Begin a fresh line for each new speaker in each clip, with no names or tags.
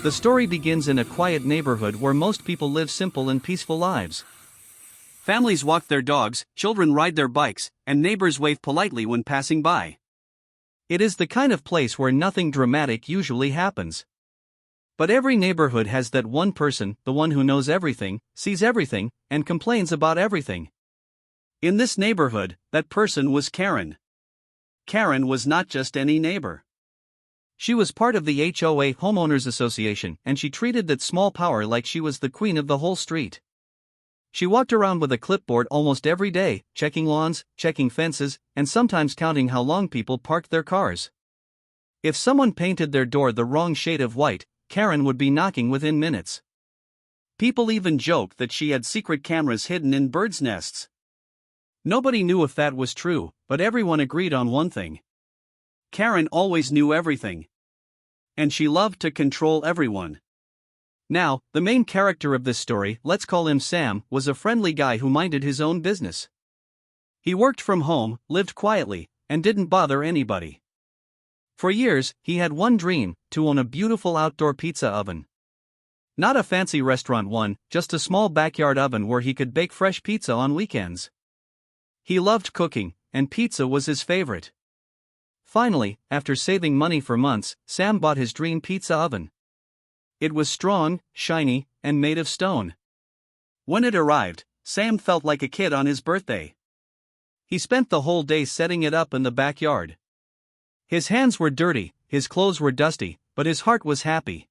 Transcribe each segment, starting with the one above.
The story begins in a quiet neighborhood where most people live simple and peaceful lives. Families walk their dogs, children ride their bikes, and neighbors wave politely when passing by. It is the kind of place where nothing dramatic usually happens. But every neighborhood has that one person, the one who knows everything, sees everything, and complains about everything. In this neighborhood, that person was Karen. Karen was not just any neighbor. She was part of the HOA Homeowners Association, and she treated that small power like she was the queen of the whole street. She walked around with a clipboard almost every day, checking lawns, checking fences, and sometimes counting how long people parked their cars. If someone painted their door the wrong shade of white, Karen would be knocking within minutes. People even joked that she had secret cameras hidden in birds' nests. Nobody knew if that was true, but everyone agreed on one thing. Karen always knew everything. And she loved to control everyone. Now, the main character of this story, let's call him Sam, was a friendly guy who minded his own business. He worked from home, lived quietly, and didn't bother anybody. For years, he had one dream: to own a beautiful outdoor pizza oven. Not a fancy restaurant one, just a small backyard oven where he could bake fresh pizza on weekends. He loved cooking, and pizza was his favorite. Finally, after saving money for months, Sam bought his dream pizza oven. It was strong, shiny, and made of stone. When it arrived, Sam felt like a kid on his birthday. He spent the whole day setting it up in the backyard. His hands were dirty, his clothes were dusty, but his heart was happy.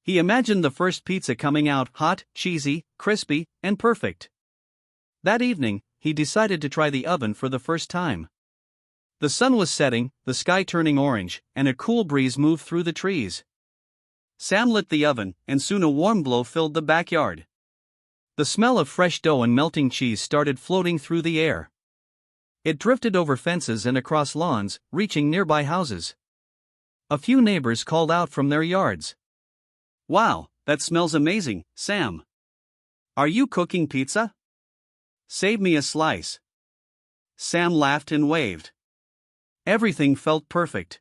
He imagined the first pizza coming out hot, cheesy, crispy, and perfect. That evening, he decided to try the oven for the first time. The sun was setting, the sky turning orange, and a cool breeze moved through the trees. Sam lit the oven, and soon a warm glow filled the backyard. The smell of fresh dough and melting cheese started floating through the air. It drifted over fences and across lawns, reaching nearby houses. A few neighbors called out from their yards. "Wow, that smells amazing, Sam. Are you cooking pizza? Save me a slice." Sam laughed and waved. Everything felt perfect.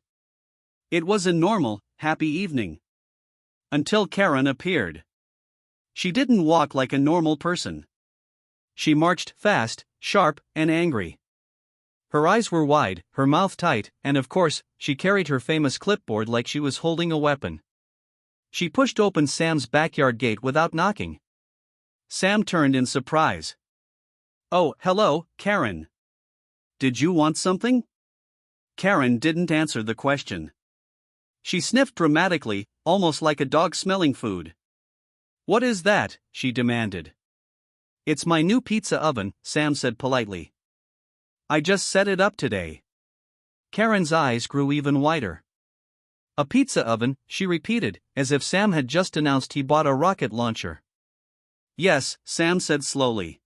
It was a normal, happy evening. Until Karen appeared. She didn't walk like a normal person. She marched fast, sharp, and angry. Her eyes were wide, her mouth tight, and of course, she carried her famous clipboard like she was holding a weapon. She pushed open Sam's backyard gate without knocking. Sam turned in surprise. "Oh, hello, Karen. Did you want something?" Karen didn't answer the question. She sniffed dramatically, almost like a dog smelling food. "What is that?" she demanded. "It's my new pizza oven," Sam said politely. "I just set it up today." Karen's eyes grew even wider. "A pizza oven," she repeated, as if Sam had just announced he bought a rocket launcher. "Yes," Sam said slowly.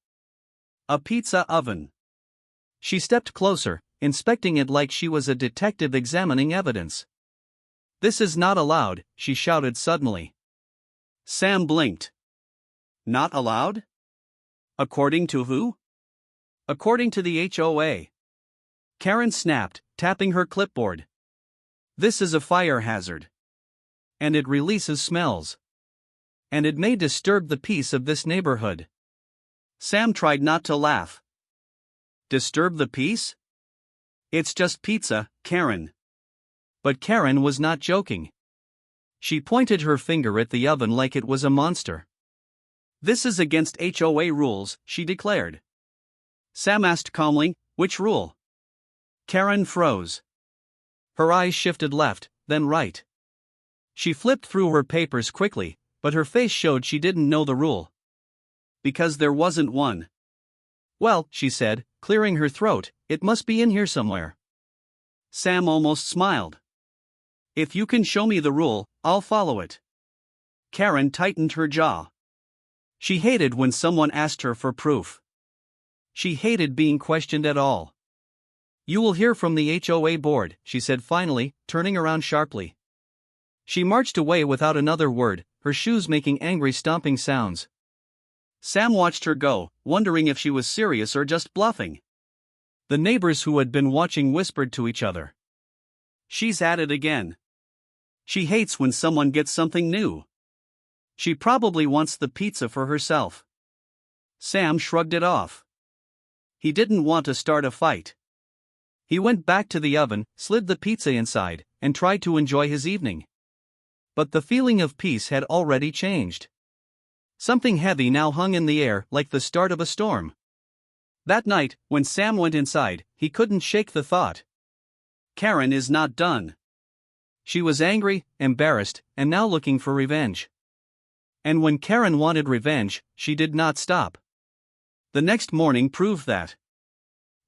"A pizza oven." She stepped closer, inspecting it like she was a detective examining evidence. "This is not allowed," she shouted suddenly. Sam blinked. "Not allowed? According to who?" "According to the HOA." Karen snapped, tapping her clipboard. "This is a fire hazard. And it releases smells. And it may disturb the peace of this neighborhood." Sam tried not to laugh. "Disturb the peace? It's just pizza, Karen." But Karen was not joking. She pointed her finger at the oven like it was a monster. "This is against HOA rules," she declared. Sam asked calmly, "Which rule?" Karen froze. Her eyes shifted left, then right. She flipped through her papers quickly, but her face showed she didn't know the rule. "Because there wasn't one." "Well," she said, clearing her throat, "it must be in here somewhere." Sam almost smiled. "If you can show me the rule, I'll follow it." Karen tightened her jaw. She hated when someone asked her for proof. She hated being questioned at all. "You will hear from the HOA board," she said finally, turning around sharply. She marched away without another word, her shoes making angry stomping sounds. Sam watched her go, wondering if she was serious or just bluffing. The neighbors who had been watching whispered to each other. "She's at it again." She hates when someone gets something new. She probably wants the pizza for herself. Sam shrugged it off. He didn't want to start a fight. He went back to the oven, slid the pizza inside, and tried to enjoy his evening. But the feeling of peace had already changed. Something heavy now hung in the air like the start of a storm. That night, when Sam went inside, he couldn't shake the thought. Karen is not done. She was angry, embarrassed, and now looking for revenge. And when Karen wanted revenge, she did not stop. The next morning proved that.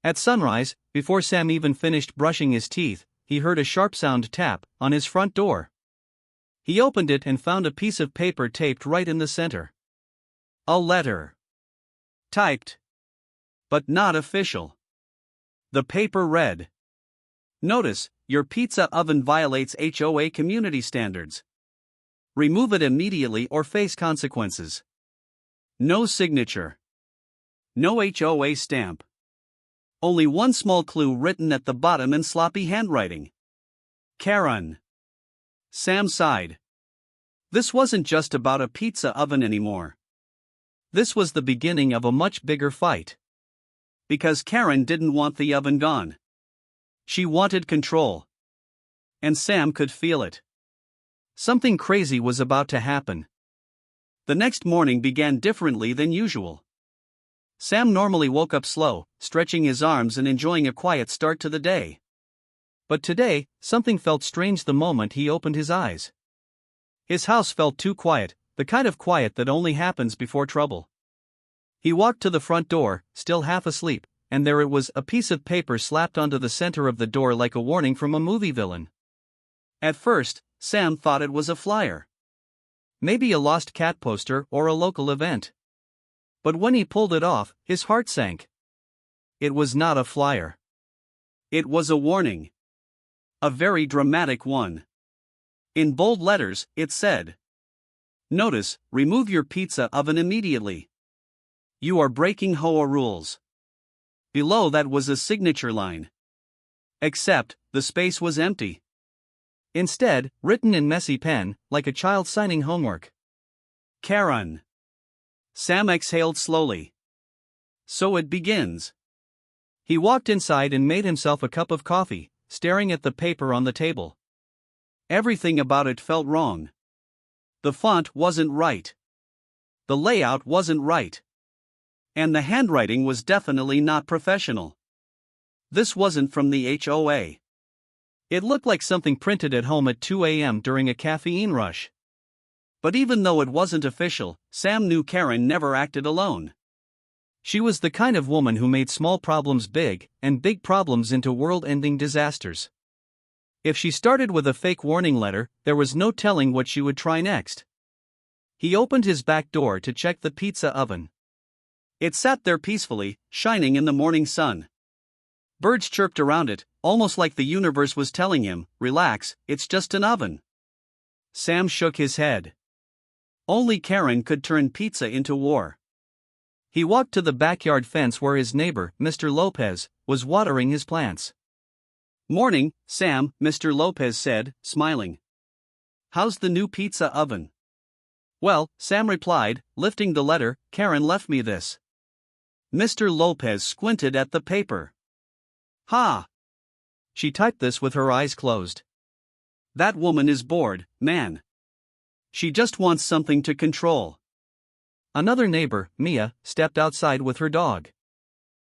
At sunrise, before Sam even finished brushing his teeth, he heard a sharp sound tap on his front door. He opened it and found a piece of paper taped right in the center. A letter. Typed. But not official. The paper read, "Notice, your pizza oven violates HOA community standards. Remove it immediately or face consequences." No signature. No HOA stamp. Only one small clue written at the bottom in sloppy handwriting. Karen. Sam sighed. This wasn't just about a pizza oven anymore. This was the beginning of a much bigger fight. Because Karen didn't want the oven gone. She wanted control. And Sam could feel it. Something crazy was about to happen. The next morning began differently than usual. Sam normally woke up slow, stretching his arms and enjoying a quiet start to the day. But today, something felt strange the moment he opened his eyes. His house felt too quiet, the kind of quiet that only happens before trouble. He walked to the front door, still half asleep, and there it was, a piece of paper slapped onto the center of the door like a warning from a movie villain. At first, Sam thought it was a flyer. Maybe a lost cat poster or a local event. But when he pulled it off, his heart sank. It was not a flyer. It was a warning. A very dramatic one. In bold letters, it said, "Notice, remove your pizza oven immediately. You are breaking HOA rules." Below that was a signature line. Except, the space was empty. Instead, written in messy pen, like a child signing homework. Karen. Sam exhaled slowly. So it begins. He walked inside and made himself a cup of coffee, staring at the paper on the table. Everything about it felt wrong. The font wasn't right. The layout wasn't right. And the handwriting was definitely not professional. This wasn't from the HOA. It looked like something printed at home at 2 a.m. during a caffeine rush. But even though it wasn't official, Sam knew Karen never acted alone. She was the kind of woman who made small problems big, and big problems into world-ending disasters. If she started with a fake warning letter, there was no telling what she would try next. He opened his back door to check the pizza oven. It sat there peacefully, shining in the morning sun. Birds chirped around it, almost like the universe was telling him, "Relax, it's just an oven." Sam shook his head. Only Karen could turn pizza into war. He walked to the backyard fence where his neighbor, Mr. Lopez, was watering his plants. "Morning, Sam," Mr. Lopez said, smiling. "How's the new pizza oven?" "Well," Sam replied, lifting the letter, "Karen left me this." Mr. Lopez squinted at the paper. "Ha! She typed this with her eyes closed. That woman is bored, man. She just wants something to control." Another neighbor, Mia, stepped outside with her dog.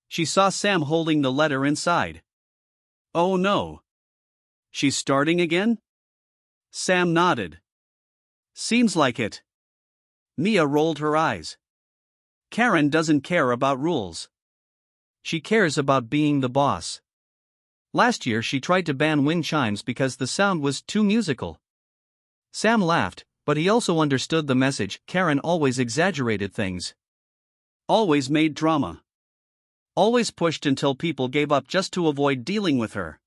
She saw Sam holding the letter inside. "Oh no. She's starting again?" Sam nodded. "Seems like it." Mia rolled her eyes. Karen doesn't care about rules. She cares about being the boss. Last year she tried to ban wind chimes because the sound was too musical. Sam laughed, but he also understood the message. Karen always exaggerated things. Always made drama. Always pushed until people gave up just to avoid dealing with her.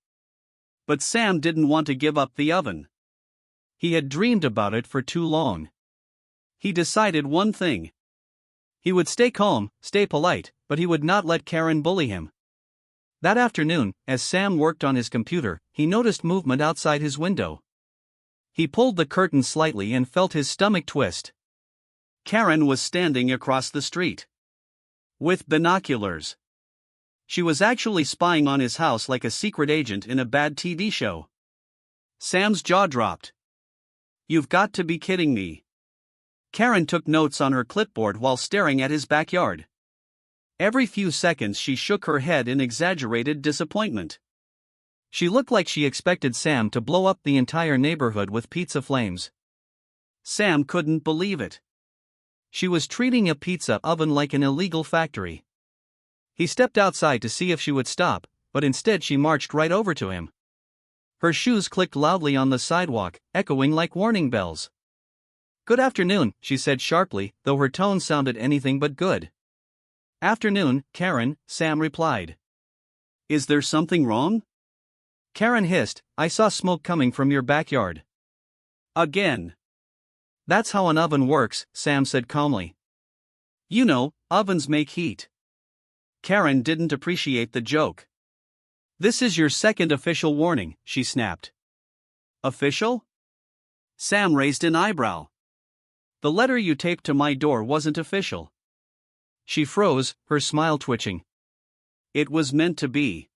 But Sam didn't want to give up the oven. He had dreamed about it for too long. He decided one thing. He would stay calm, stay polite, but he would not let Karen bully him. That afternoon, as Sam worked on his computer, he noticed movement outside his window. He pulled the curtain slightly and felt his stomach twist. Karen was standing across the street. With binoculars. She was actually spying on his house like a secret agent in a bad TV show. Sam's jaw dropped. "You've got to be kidding me." Karen took notes on her clipboard while staring at his backyard. Every few seconds she shook her head in exaggerated disappointment. She looked like she expected Sam to blow up the entire neighborhood with pizza flames. Sam couldn't believe it. She was treating a pizza oven like an illegal factory. He stepped outside to see if she would stop, but instead she marched right over to him. Her shoes clicked loudly on the sidewalk, echoing like warning bells. "Good afternoon," she said sharply, though her tone sounded anything but good. "Afternoon, Karen," Sam replied. "Is there something wrong?" Karen hissed, "I saw smoke coming from your backyard." "Again." "That's how an oven works," Sam said calmly. "You know, ovens make heat." Karen didn't appreciate the joke. "This is your second official warning," she snapped. "Official?" Sam raised an eyebrow. "The letter you taped to my door wasn't official." She froze, her smile twitching. "It was meant to be."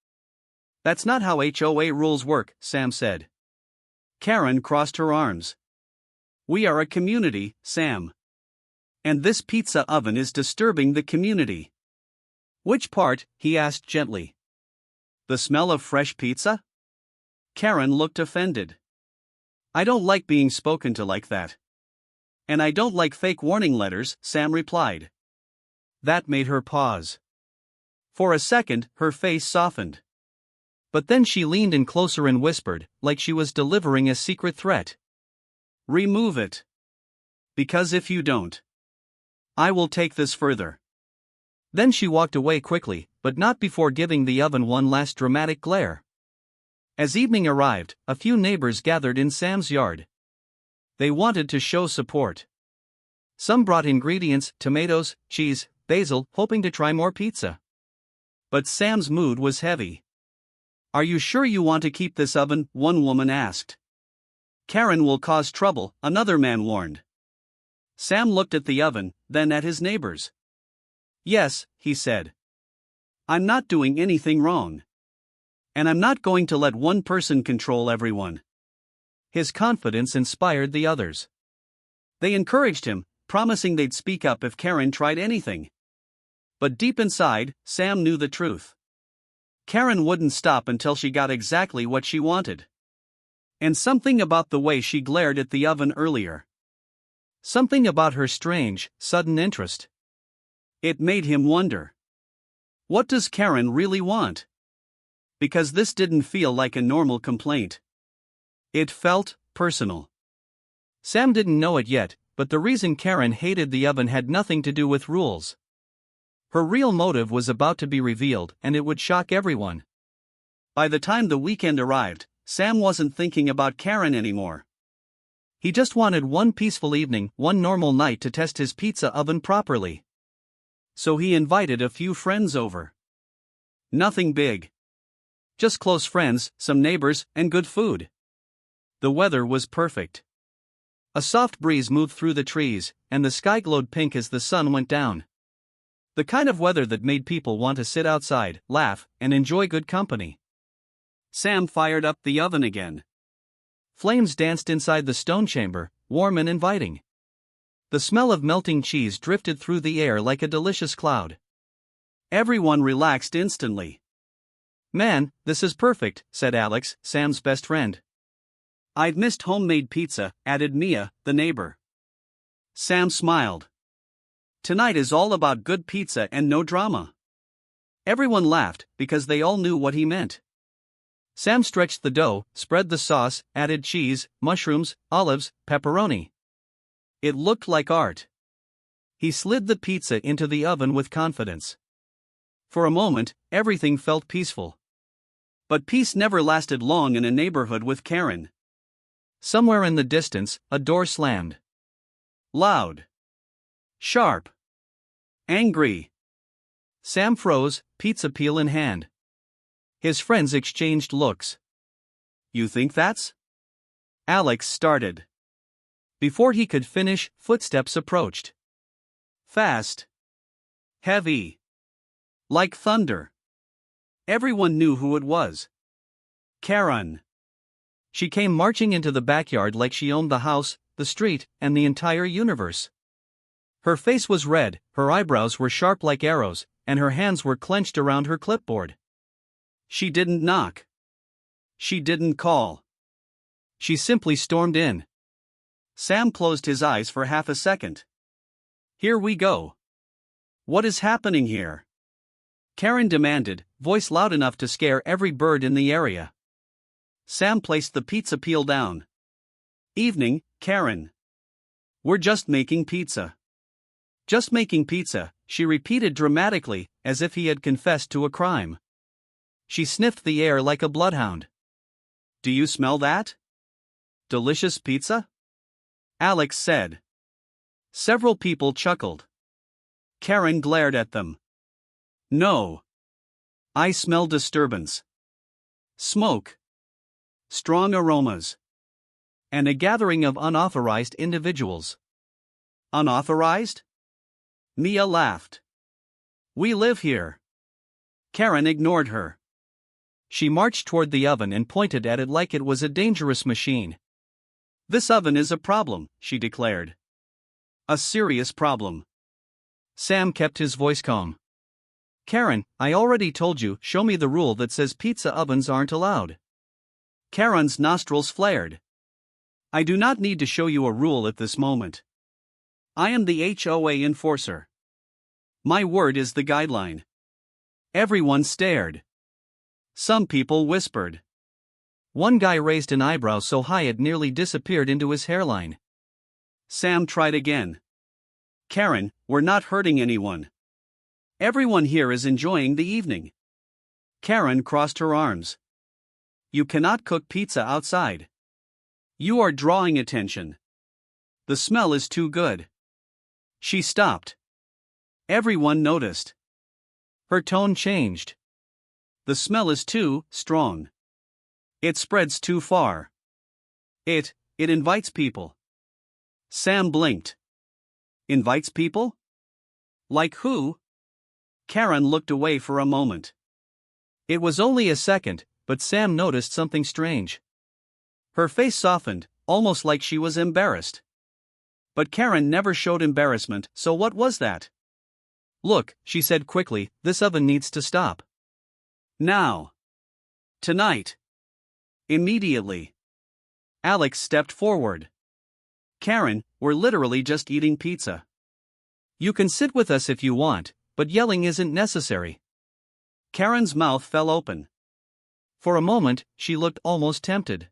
"That's not how HOA rules work," Sam said. Karen crossed her arms. "We are a community, Sam. And this pizza oven is disturbing the community." "Which part?" he asked gently. "The smell of fresh pizza?" Karen looked offended. "I don't like being spoken to like that." "And I don't like fake warning letters," Sam replied. That made her pause. For a second, her face softened. But then she leaned in closer and whispered, like she was delivering a secret threat. "Remove it. Because if you don't, I will take this further." Then she walked away quickly, but not before giving the oven one last dramatic glare. As evening arrived, a few neighbors gathered in Sam's yard. They wanted to show support. Some brought ingredients, tomatoes, cheese, basil, hoping to try more pizza. But Sam's mood was heavy. "Are you sure you want to keep this oven?" one woman asked. "Karen will cause trouble," another man warned. Sam looked at the oven, then at his neighbors. "Yes," he said. "I'm not doing anything wrong. And I'm not going to let one person control everyone." His confidence inspired the others. They encouraged him, promising they'd speak up if Karen tried anything. But deep inside, Sam knew the truth. Karen wouldn't stop until she got exactly what she wanted. And something about the way she glared at the oven earlier. Something about her strange, sudden interest. It made him wonder. What does Karen really want? Because this didn't feel like a normal complaint. It felt personal. Sam didn't know it yet, but the reason Karen hated the oven had nothing to do with rules. Her real motive was about to be revealed, and it would shock everyone. By the time the weekend arrived, Sam wasn't thinking about Karen anymore. He just wanted one peaceful evening, one normal night to test his pizza oven properly. So he invited a few friends over. Nothing big. Just close friends, some neighbors, and good food. The weather was perfect. A soft breeze moved through the trees, and the sky glowed pink as the sun went down. The kind of weather that made people want to sit outside, laugh, and enjoy good company. Sam fired up the oven again. Flames danced inside the stone chamber, warm and inviting. The smell of melting cheese drifted through the air like a delicious cloud. Everyone relaxed instantly. "Man, this is perfect," said Alex, Sam's best friend. "I'd missed homemade pizza," added Mia, the neighbor. Sam smiled. Tonight is all about good pizza and no drama. Everyone laughed, because they all knew what he meant. Sam stretched the dough, spread the sauce, added cheese, mushrooms, olives, pepperoni. It looked like art. He slid the pizza into the oven with confidence. For a moment, everything felt peaceful. But peace never lasted long in a neighborhood with Karen. Somewhere in the distance, a door slammed. Loud. Sharp. Angry. Sam froze, pizza peel in hand. His friends exchanged looks. "You think that's?" Alex started. Before he could finish, footsteps approached. Fast. Heavy. Like thunder. Everyone knew who it was. Karen. She came marching into the backyard like she owned the house, the street, and the entire universe. Her face was red, her eyebrows were sharp like arrows, and her hands were clenched around her clipboard. She didn't knock. She didn't call. She simply stormed in. Sam closed his eyes for half a second. Here we go. What is happening here? Karen demanded, voice loud enough to scare every bird in the area. Sam placed the pizza peel down. Evening, Karen. We're just making pizza. Just making pizza, she repeated dramatically, as if he had confessed to a crime. She sniffed the air like a bloodhound. Do you smell that? Delicious pizza? Alex said. Several people chuckled. Karen glared at them. No. I smell disturbance. Smoke. Strong aromas. And a gathering of unauthorized individuals. Unauthorized? Mia laughed. We live here. Karen ignored her. She marched toward the oven and pointed at it like it was a dangerous machine. This oven is a problem, she declared. A serious problem. Sam kept his voice calm. Karen, I already told you, show me the rule that says pizza ovens aren't allowed. Karen's nostrils flared. I do not need to show you a rule at this moment. I am the HOA enforcer. My word is the guideline. Everyone stared. Some people whispered. One guy raised an eyebrow so high it nearly disappeared into his hairline. Sam tried again. Karen, we're not hurting anyone. Everyone here is enjoying the evening. Karen crossed her arms. You cannot cook pizza outside. You are drawing attention. The smell is too good. She stopped. Everyone noticed. Her tone changed. The smell is too strong. It spreads too far. It invites people. Sam blinked. Invites people? Like who? Karen looked away for a moment. It was only a second, but Sam noticed something strange. Her face softened, almost like she was embarrassed. But Karen never showed embarrassment, so what was that? Look, she said quickly, this oven needs to stop. Now. Tonight. Immediately. Alex stepped forward. Karen, we're literally just eating pizza. You can sit with us if you want, but yelling isn't necessary. Karen's mouth fell open. For a moment, she looked almost tempted.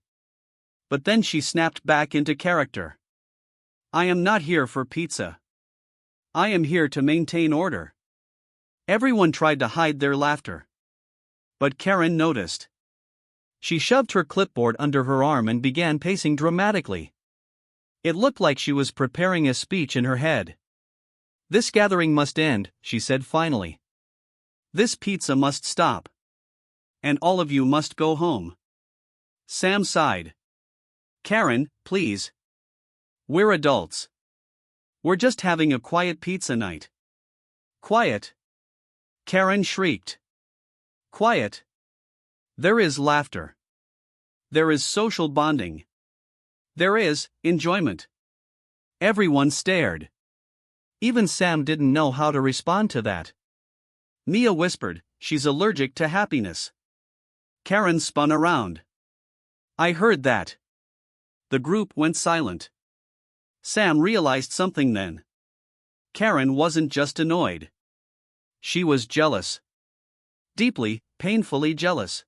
But then she snapped back into character. I am not here for pizza. I am here to maintain order. Everyone tried to hide their laughter. But Karen noticed. She shoved her clipboard under her arm and began pacing dramatically. It looked like she was preparing a speech in her head. This gathering must end, she said finally. This pizza must stop. And all of you must go home. Sam sighed. Karen, please. We're adults. We're just having a quiet pizza night. Quiet? Karen shrieked. Quiet? There is laughter. There is social bonding. There is enjoyment. Everyone stared. Even Sam didn't know how to respond to that. Mia whispered, she's allergic to happiness. Karen spun around. I heard that. The group went silent. Sam realized something then. Karen wasn't just annoyed. She was jealous. Deeply, painfully jealous.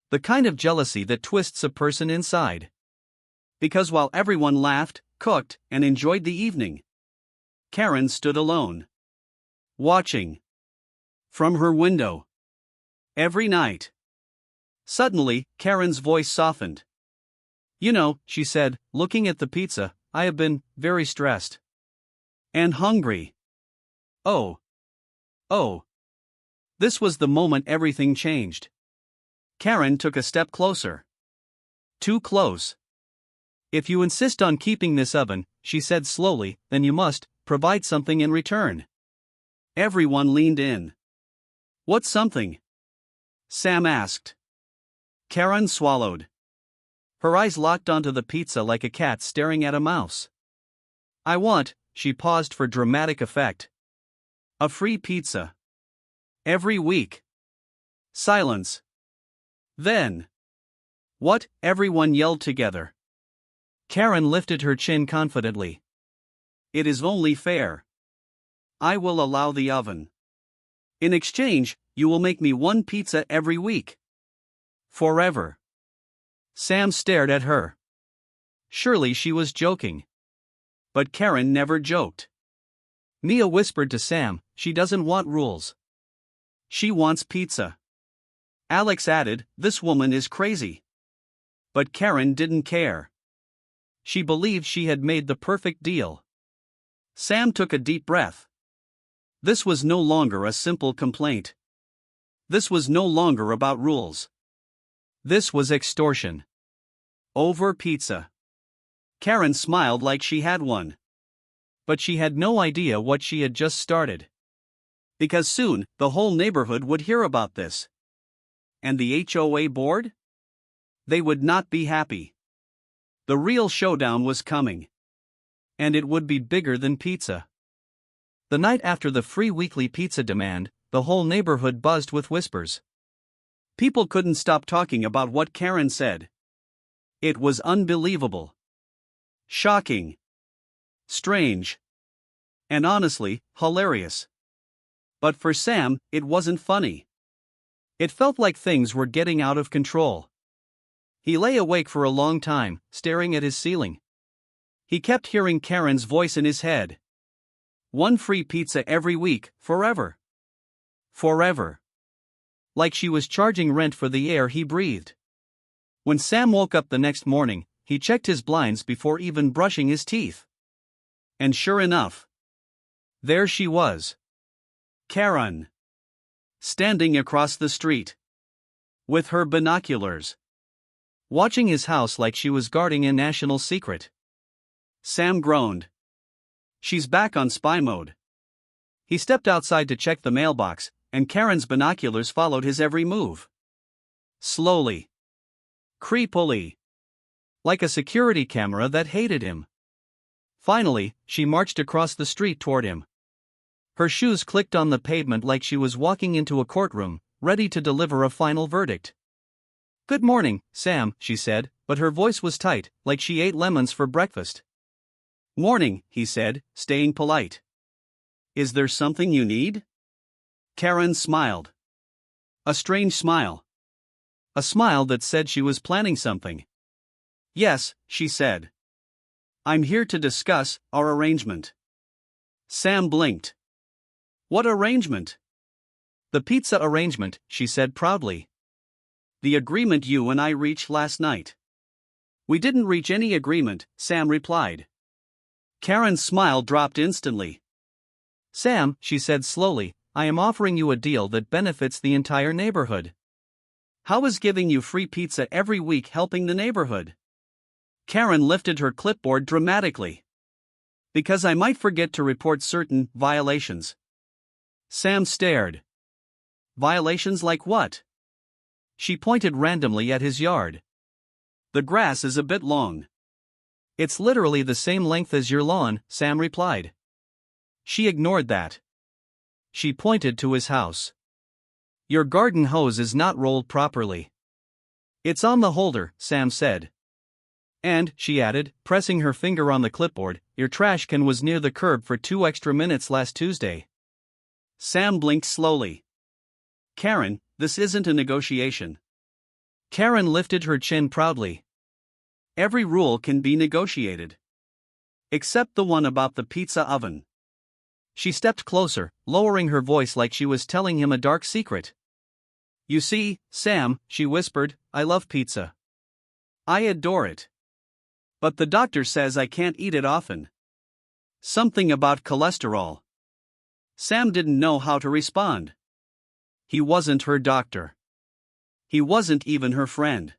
The kind of jealousy that twists a person inside. Because while everyone laughed, cooked, and enjoyed the evening, Karen stood alone. Watching. From her window. Every night. Suddenly, Karen's voice softened. You know, she said, looking at the pizza, I have been very stressed. And hungry. Oh. Oh. This was the moment everything changed. Karen took a step closer. Too close. If you insist on keeping this oven, she said slowly, then you must provide something in return. Everyone leaned in. What something? Sam asked. Karen swallowed. Her eyes locked onto the pizza like a cat staring at a mouse. I want, she paused for dramatic effect. A free pizza. Every week. Silence. Then. What? Everyone yelled together. Karen lifted her chin confidently. It is only fair. I will allow the oven. In exchange, you will make me one pizza every week. Forever. Sam stared at her. Surely she was joking. But Karen never joked. Mia whispered to Sam, she doesn't want rules. She wants pizza. Alex added, this woman is crazy. But Karen didn't care. She believed she had made the perfect deal. Sam took a deep breath. This was no longer a simple complaint. This was no longer about rules. This was extortion. Over pizza. Karen smiled like she had won. But she had no idea what she had just started. Because soon, the whole neighborhood would hear about this. And the HOA board? They would not be happy. The real showdown was coming. And it would be bigger than pizza. The night after the free weekly pizza demand, the whole neighborhood buzzed with whispers. People couldn't stop talking about what Karen said. It was unbelievable. Shocking. Strange. And honestly, hilarious. But for Sam, it wasn't funny. It felt like things were getting out of control. He lay awake for a long time, staring at his ceiling. He kept hearing Karen's voice in his head. One free pizza every week, forever. Forever. Like she was charging rent for the air he breathed. When Sam woke up the next morning, he checked his blinds before even brushing his teeth. And sure enough, there she was. Karen. Standing across the street. With her binoculars. Watching his house like she was guarding a national secret. Sam groaned. She's back on spy mode. He stepped outside to check the mailbox, and Karen's binoculars followed his every move. Slowly. Creepily. Like a security camera that hated him. Finally, she marched across the street toward him. Her shoes clicked on the pavement like she was walking into a courtroom, ready to deliver a final verdict. Good morning, Sam, she said, but her voice was tight, like she ate lemons for breakfast. Morning, he said, staying polite. Is there something you need? Karen smiled. A strange smile. A smile that said she was planning something. Yes, she said. I'm here to discuss our arrangement. Sam blinked. What arrangement? The pizza arrangement, she said proudly. The agreement you and I reached last night. We didn't reach any agreement, Sam replied. Karen's smile dropped instantly. Sam, she said slowly, I am offering you a deal that benefits the entire neighborhood. How is giving you free pizza every week helping the neighborhood? Karen lifted her clipboard dramatically. Because I might forget to report certain violations. Sam stared. Violations like what? She pointed randomly at his yard. The grass is a bit long. It's literally the same length as your lawn, Sam replied. She ignored that. She pointed to his house. Your garden hose is not rolled properly. It's on the holder, Sam said. And, she added, pressing her finger on the clipboard, your trash can was near the curb for 2 extra minutes last Tuesday. Sam blinked slowly. Karen, this isn't a negotiation. Karen lifted her chin proudly. Every rule can be negotiated. Except the one about the pizza oven. She stepped closer, lowering her voice like she was telling him a dark secret. You see, Sam, she whispered, I love pizza. I adore it. But the doctor says I can't eat it often. Something about cholesterol. Sam didn't know how to respond. He wasn't her doctor. He wasn't even her friend.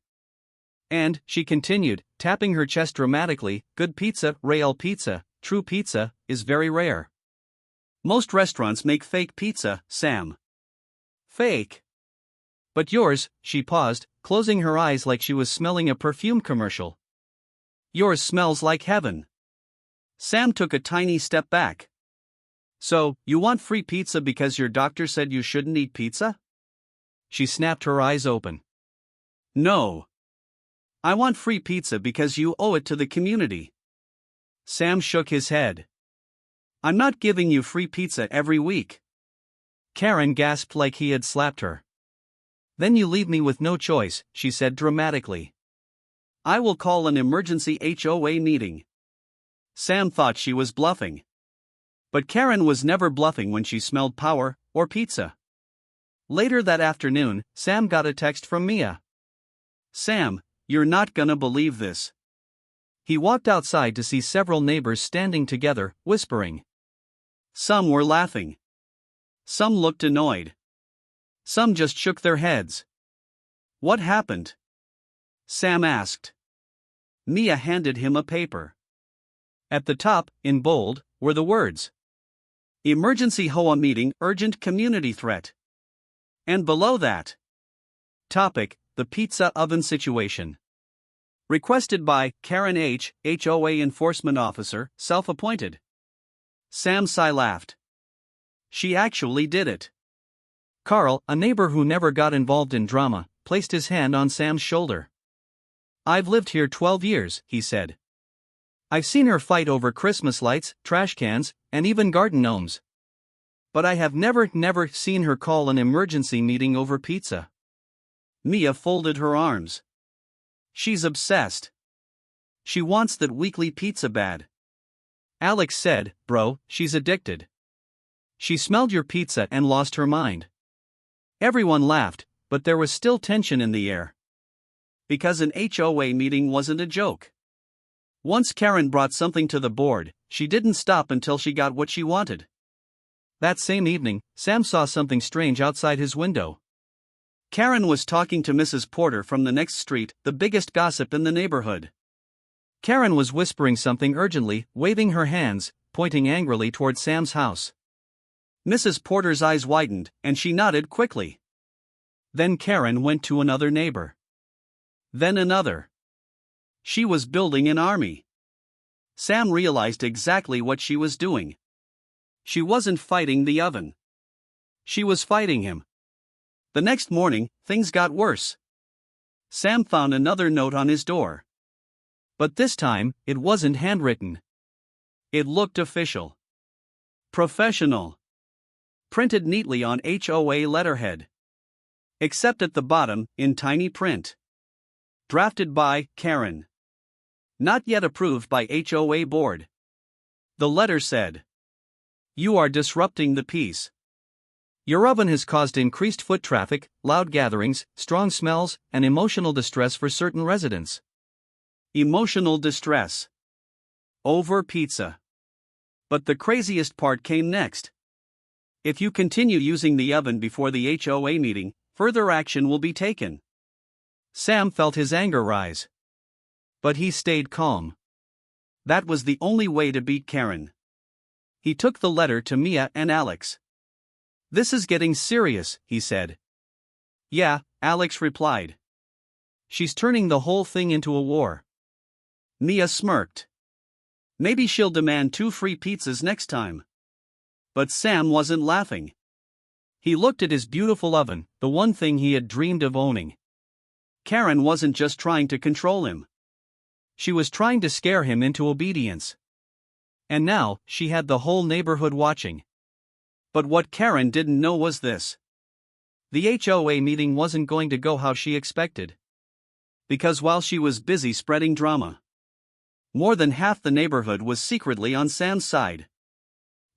And, she continued, tapping her chest dramatically, good pizza, real pizza, true pizza, is very rare. Most restaurants make fake pizza, Sam. Fake. But yours, she paused, closing her eyes like she was smelling a perfume commercial. Yours smells like heaven. Sam took a tiny step back. So, you want free pizza because your doctor said you shouldn't eat pizza? She snapped her eyes open. No. I want free pizza because you owe it to the community. Sam shook his head. I'm not giving you free pizza every week. Karen gasped like he had slapped her. Then you leave me with no choice, she said dramatically. I will call an emergency HOA meeting. Sam thought she was bluffing. But Karen was never bluffing when she smelled power or pizza. Later that afternoon, Sam got a text from Mia. Sam, you're not gonna believe this. He walked outside to see several neighbors standing together, whispering. Some were laughing. Some looked annoyed. Some just shook their heads. What happened? Sam asked. Mia handed him a paper. At the top, in bold, were the words. Emergency HOA meeting, urgent community threat. And below that. Topic, the pizza oven situation. Requested by Karen H., HOA enforcement officer, self-appointed. Sam sigh laughed. She actually did it. Carl, a neighbor who never got involved in drama, placed his hand on Sam's shoulder. I've lived here 12 years, he said. I've seen her fight over Christmas lights, trash cans, and even garden gnomes. But I have never seen her call an emergency meeting over pizza. Mia folded her arms. She's obsessed. She wants that weekly pizza bad. Alex said, bro, she's addicted. She smelled your pizza and lost her mind. Everyone laughed, but there was still tension in the air. Because an HOA meeting wasn't a joke. Once Karen brought something to the board, she didn't stop until she got what she wanted. That same evening, Sam saw something strange outside his window. Karen was talking to Mrs. Porter from the next street, the biggest gossip in the neighborhood. Karen was whispering something urgently, waving her hands, pointing angrily toward Sam's house. Mrs. Porter's eyes widened, and she nodded quickly. Then Karen went to another neighbor. Then another. She was building an army. Sam realized exactly what she was doing. She wasn't fighting the oven. She was fighting him. The next morning, things got worse. Sam found another note on his door. But this time, it wasn't handwritten. It looked official. Professional. Printed neatly on HOA letterhead. Except at the bottom, in tiny print. Drafted by Karen. Not yet approved by HOA board. The letter said. You are disrupting the peace. Your oven has caused increased foot traffic, loud gatherings, strong smells, and emotional distress for certain residents. Emotional distress. Over pizza. But the craziest part came next. If you continue using the oven before the HOA meeting, further action will be taken. Sam felt his anger rise. But he stayed calm. That was the only way to beat Karen. He took the letter to Mia and Alex. This is getting serious, he said. Yeah, Alex replied. She's turning the whole thing into a war. Mia smirked. Maybe she'll demand 2 free pizzas next time. But Sam wasn't laughing. He looked at his beautiful oven, the one thing he had dreamed of owning. Karen wasn't just trying to control him. She was trying to scare him into obedience. And now, she had the whole neighborhood watching. But what Karen didn't know was this. The HOA meeting wasn't going to go how she expected. Because while she was busy spreading drama, more than half the neighborhood was secretly on Sam's side.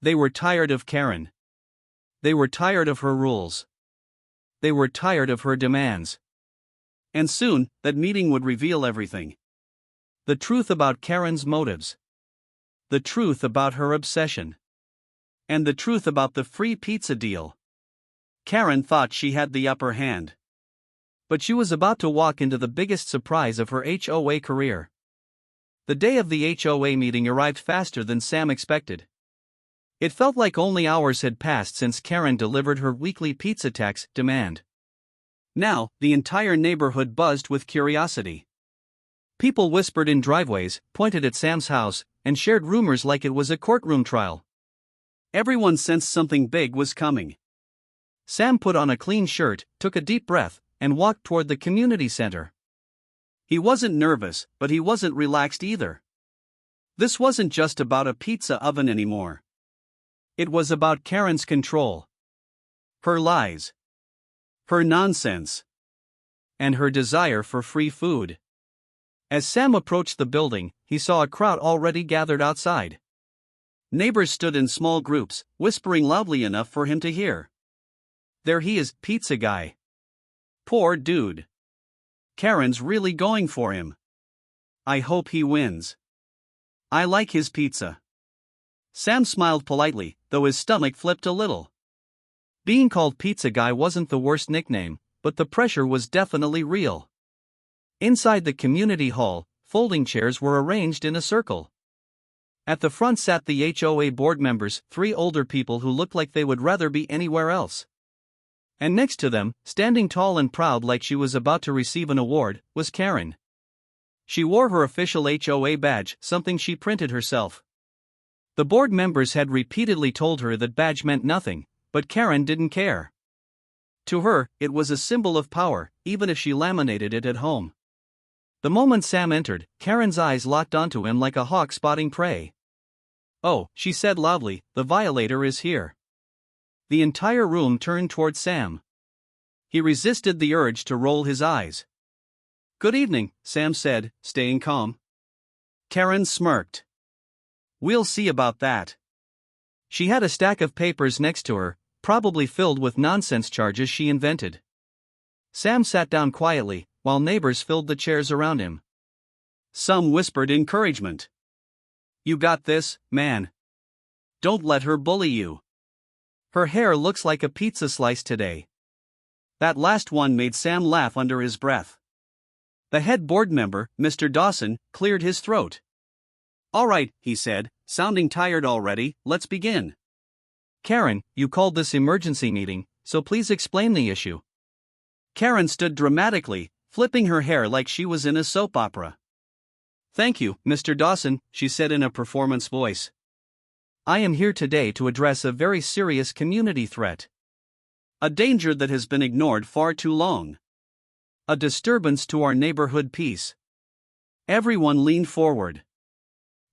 They were tired of Karen. They were tired of her rules. They were tired of her demands. And soon, that meeting would reveal everything. The truth about Karen's motives. The truth about her obsession. And the truth about the free pizza deal. Karen thought she had the upper hand. But she was about to walk into the biggest surprise of her HOA career. The day of the HOA meeting arrived faster than Sam expected. It felt like only hours had passed since Karen delivered her weekly pizza tax demand. Now, the entire neighborhood buzzed with curiosity. People whispered in driveways, pointed at Sam's house, and shared rumors like it was a courtroom trial. Everyone sensed something big was coming. Sam put on a clean shirt, took a deep breath, and walked toward the community center. He wasn't nervous, but he wasn't relaxed either. This wasn't just about a pizza oven anymore. It was about Karen's control. Her lies. Her nonsense. And her desire for free food. As Sam approached the building, he saw a crowd already gathered outside. Neighbors stood in small groups, whispering loudly enough for him to hear. There he is, pizza guy. Poor dude. Karen's really going for him. I hope he wins. I like his pizza. Sam smiled politely, though his stomach flipped a little. Being called pizza guy wasn't the worst nickname, but the pressure was definitely real. Inside the community hall, folding chairs were arranged in a circle. At the front sat the HOA board members, 3 older people who looked like they would rather be anywhere else. And next to them, standing tall and proud like she was about to receive an award, was Karen. She wore her official HOA badge, something she printed herself. The board members had repeatedly told her that badge meant nothing, but Karen didn't care. To her, it was a symbol of power, even if she laminated it at home. The moment Sam entered, Karen's eyes locked onto him like a hawk spotting prey. "Oh," she said loudly, "the violator is here." The entire room turned toward Sam. He resisted the urge to roll his eyes. "Good evening," Sam said, staying calm. Karen smirked. "We'll see about that." She had a stack of papers next to her, probably filled with nonsense charges she invented. Sam sat down quietly, while neighbors filled the chairs around him. Some whispered encouragement. "You got this, man. Don't let her bully you. Her hair looks like a pizza slice today." That last one made Sam laugh under his breath. The head board member, Mr. Dawson, cleared his throat. "All right," he said, sounding tired already, "let's begin. Karen, you called this emergency meeting, so please explain the issue." Karen stood dramatically, flipping her hair like she was in a soap opera. "Thank you, Mr. Dawson," she said in a performance voice. "I am here today to address a very serious community threat. A danger that has been ignored far too long. A disturbance to our neighborhood peace." Everyone leaned forward.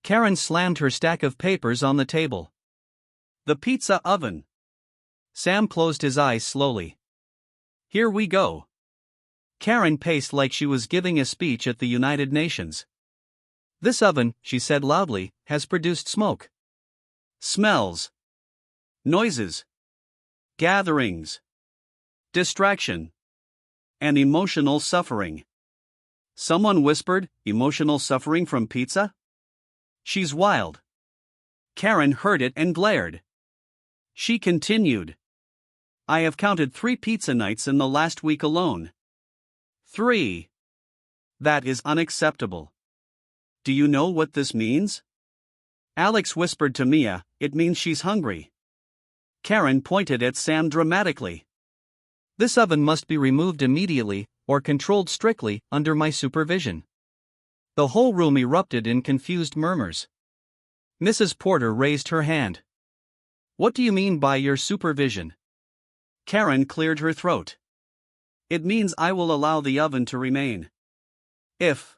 Karen slammed her stack of papers on the table. "The pizza oven." Sam closed his eyes slowly. "Here we go." Karen paced like she was giving a speech at the United Nations. "This oven," she said loudly, "has produced smoke. Smells. Noises. Gatherings. Distraction. And emotional suffering." Someone whispered, "Emotional suffering from pizza? She's wild." Karen heard it and glared. She continued. "I have counted 3 pizza nights in the last week alone. 3. That is unacceptable. Do you know what this means?" Alex whispered to Mia, "It means she's hungry." Karen pointed at Sam dramatically. "This oven must be removed immediately, or controlled strictly, under my supervision." The whole room erupted in confused murmurs. Mrs. Porter raised her hand. "What do you mean by your supervision?" Karen cleared her throat. "It means I will allow the oven to remain. If..."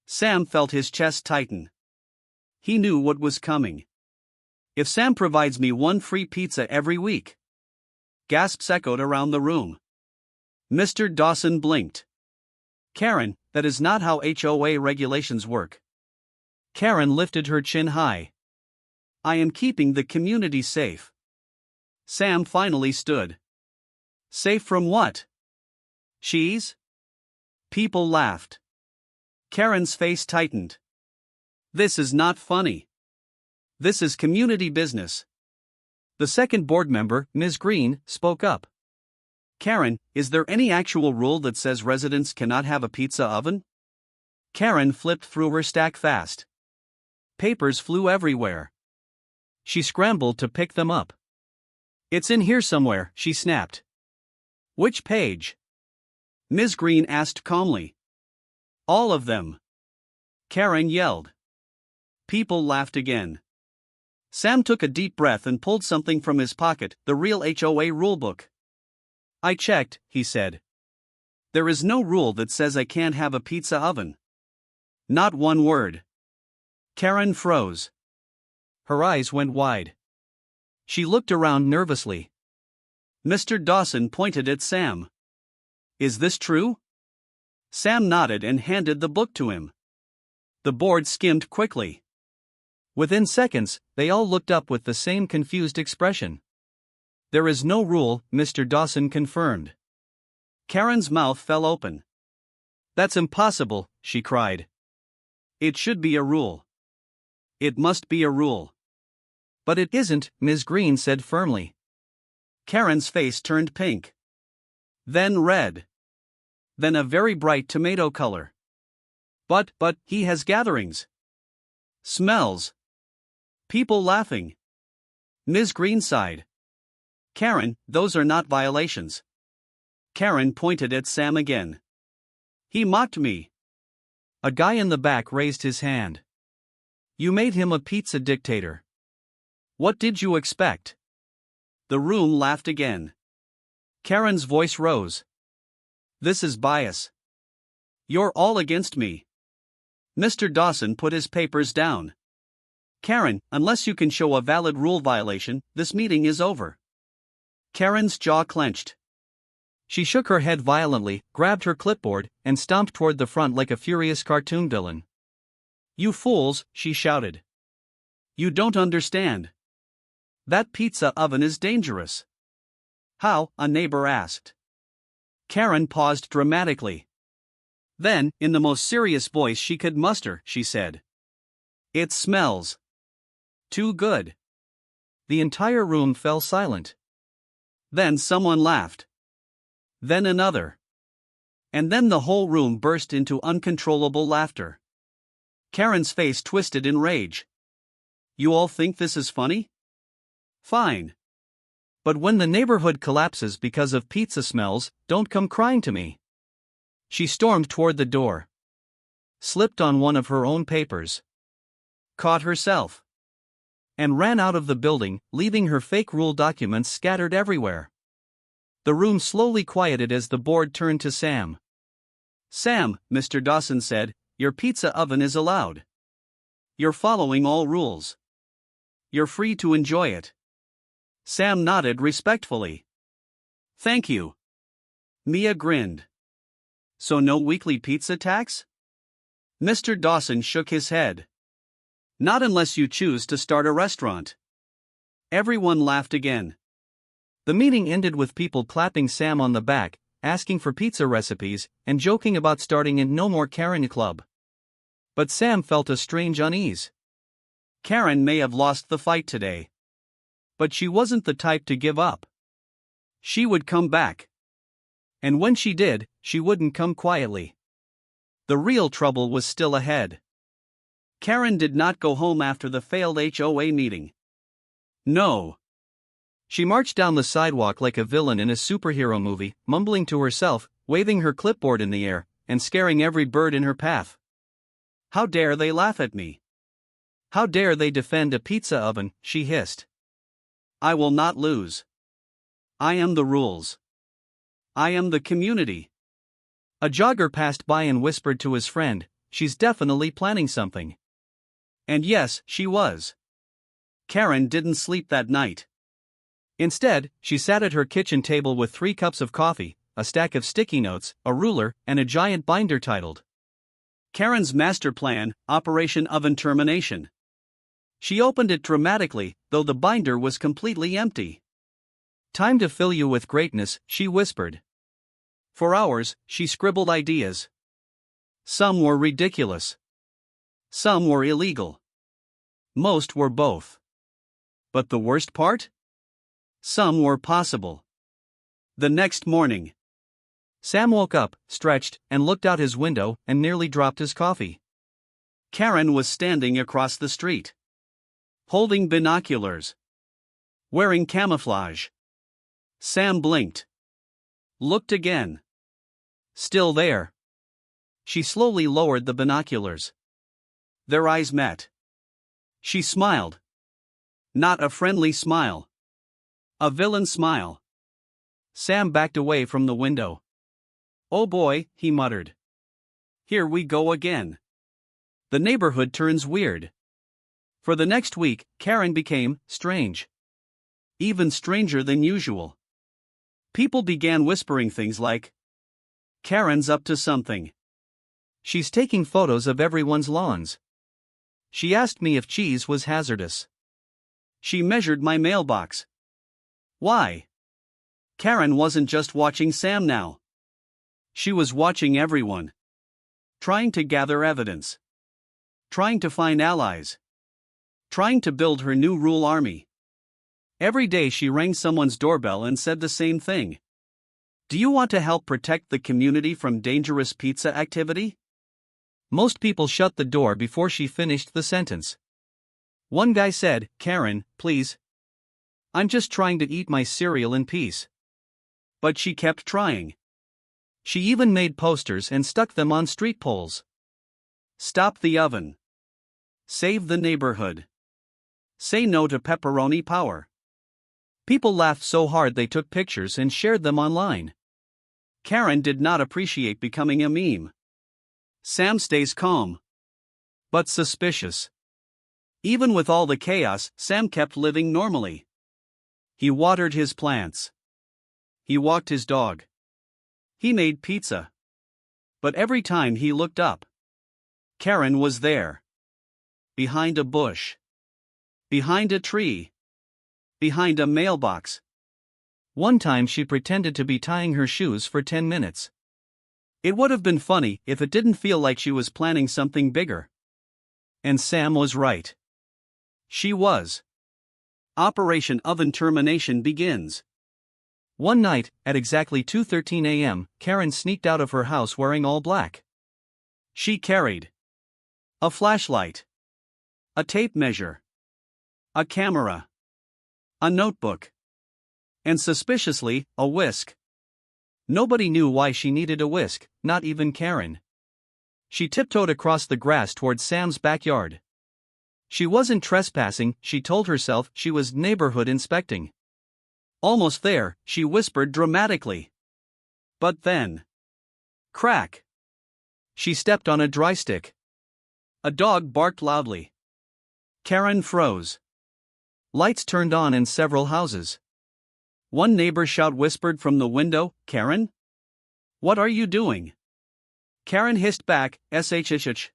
Sam felt his chest tighten. He knew what was coming. "If Sam provides me 1 free pizza every week." Gasps echoed around the room. Mr. Dawson blinked. "Karen, that is not how HOA regulations work." Karen lifted her chin high. "I am keeping the community safe." Sam finally stood. "Safe from what? Cheese?" People laughed. Karen's face tightened. "This is not funny. This is community business." The second board member, Ms. Green, spoke up. Karen, is there any actual rule that says residents cannot have a pizza oven? Karen flipped through her stack fast. Papers flew everywhere. She scrambled to pick them up. It's in here somewhere, she snapped. Which page? Ms. Green asked calmly. All of them. Karen yelled. People laughed again. Sam took a deep breath and pulled something from his pocket, the real HOA rulebook. I checked, he said. There is no rule that says I can't have a pizza oven. Not one word. Karen froze. Her eyes went wide. She looked around nervously. Mr. Dawson pointed at Sam. Is this true? Sam nodded and handed the book to him. The board skimmed quickly. Within seconds, they all looked up with the same confused expression. There is no rule, Mr. Dawson confirmed. Karen's mouth fell open. That's impossible, she cried. It should be a rule. It must be a rule. But it isn't, Ms. Green said firmly. Karen's face turned pink. Then red. Then a very bright tomato color. But he has gatherings. Smells. People laughing. Ms. Green sighed. Karen, those are not violations. Karen pointed at Sam again. He mocked me. A guy in the back raised his hand. You made him a pizza dictator. What did you expect? The room laughed again. Karen's voice rose. This is bias. You're all against me. Mr. Dawson put his papers down. Karen, unless you can show a valid rule violation, this meeting is over. Karen's jaw clenched. She shook her head violently, grabbed her clipboard, and stomped toward the front like a furious cartoon villain. You fools, she shouted. You don't understand. That pizza oven is dangerous. How? A neighbor asked. Karen paused dramatically. Then, in the most serious voice she could muster, she said. It smells. Too good. The entire room fell silent. Then someone laughed. Then another. And then the whole room burst into uncontrollable laughter. Karen's face twisted in rage. You all think this is funny? Fine. But when the neighborhood collapses because of pizza smells, don't come crying to me. She stormed toward the door. Slipped on one of her own papers. Caught herself. And ran out of the building, leaving her fake rule documents scattered everywhere. The room slowly quieted as the board turned to Sam. Sam, Mr. Dawson said, your pizza oven is allowed. You're following all rules. You're free to enjoy it. Sam nodded respectfully. Thank you. Mia grinned. So no weekly pizza tax? Mr. Dawson shook his head. Not unless you choose to start a restaurant. Everyone laughed again. The meeting ended with people clapping Sam on the back, asking for pizza recipes, and joking about starting a No More Karen club. But Sam felt a strange unease. Karen may have lost the fight today. But she wasn't the type to give up. She would come back. And when she did, she wouldn't come quietly. The real trouble was still ahead. Karen did not go home after the failed HOA meeting. No. She marched down the sidewalk like a villain in a superhero movie, mumbling to herself, waving her clipboard in the air, and scaring every bird in her path. How dare they laugh at me? How dare they defend a pizza oven, she hissed. I will not lose. I am the rules. I am the community. A jogger passed by and whispered to his friend, she's definitely planning something. And yes, she was. Karen didn't sleep that night. Instead, she sat at her kitchen table with 3 cups of coffee, a stack of sticky notes, a ruler, and a giant binder titled Karen's Master Plan, Operation Oven Termination. She opened it dramatically, though the binder was completely empty. Time to fill you with greatness, she whispered. For hours, she scribbled ideas. Some were ridiculous. Some were illegal. Most were both. But the worst part? Some were possible. The next morning, Sam woke up, stretched, and looked out his window and nearly dropped his coffee. Karen was standing across the street, holding binoculars, wearing camouflage. Sam blinked, looked again. Still there. She slowly lowered the binoculars. Their eyes met. She smiled. Not a friendly smile. A villain smile. Sam backed away from the window. "Oh boy," he muttered. "Here we go again." The neighborhood turns weird. For the next week, Karen became strange. Even stranger than usual. People began whispering things like, "Karen's up to something. She's taking photos of everyone's lawns. She asked me if cheese was hazardous. She measured my mailbox." Why? Karen wasn't just watching Sam now. She was watching everyone. Trying to gather evidence. Trying to find allies. Trying to build her new rule army. Every day she rang someone's doorbell and said the same thing. "Do you want to help protect the community from dangerous pizza activity?" Most people shut the door before she finished the sentence. One guy said, "Karen, please. I'm just trying to eat my cereal in peace." But she kept trying. She even made posters and stuck them on street poles. Stop the oven. Save the neighborhood. Say no to pepperoni power. People laughed so hard they took pictures and shared them online. Karen did not appreciate becoming a meme. Sam stays calm, but suspicious. Even with all the chaos, Sam kept living normally. He watered his plants. He walked his dog. He made pizza. But every time he looked up, Karen was there. Behind a bush. Behind a tree. Behind a mailbox. One time she pretended to be tying her shoes for 10 minutes. It would have been funny if it didn't feel like she was planning something bigger. And Sam was right. She was. Operation Oven Termination begins. One night, at exactly 2:13 a.m., Karen sneaked out of her house wearing all black. She carried a flashlight, a tape measure, a camera, a notebook, and suspiciously, a whisk. Nobody knew why she needed a whisk, not even Karen. She tiptoed across the grass toward Sam's backyard. She wasn't trespassing, she told herself she was neighborhood inspecting. Almost there, she whispered dramatically. But then, crack! She stepped on a dry stick. A dog barked loudly. Karen froze. Lights turned on in several houses. One neighbor's shout whispered from the window, "Karen? What are you doing?" Karen hissed back, "SHSH.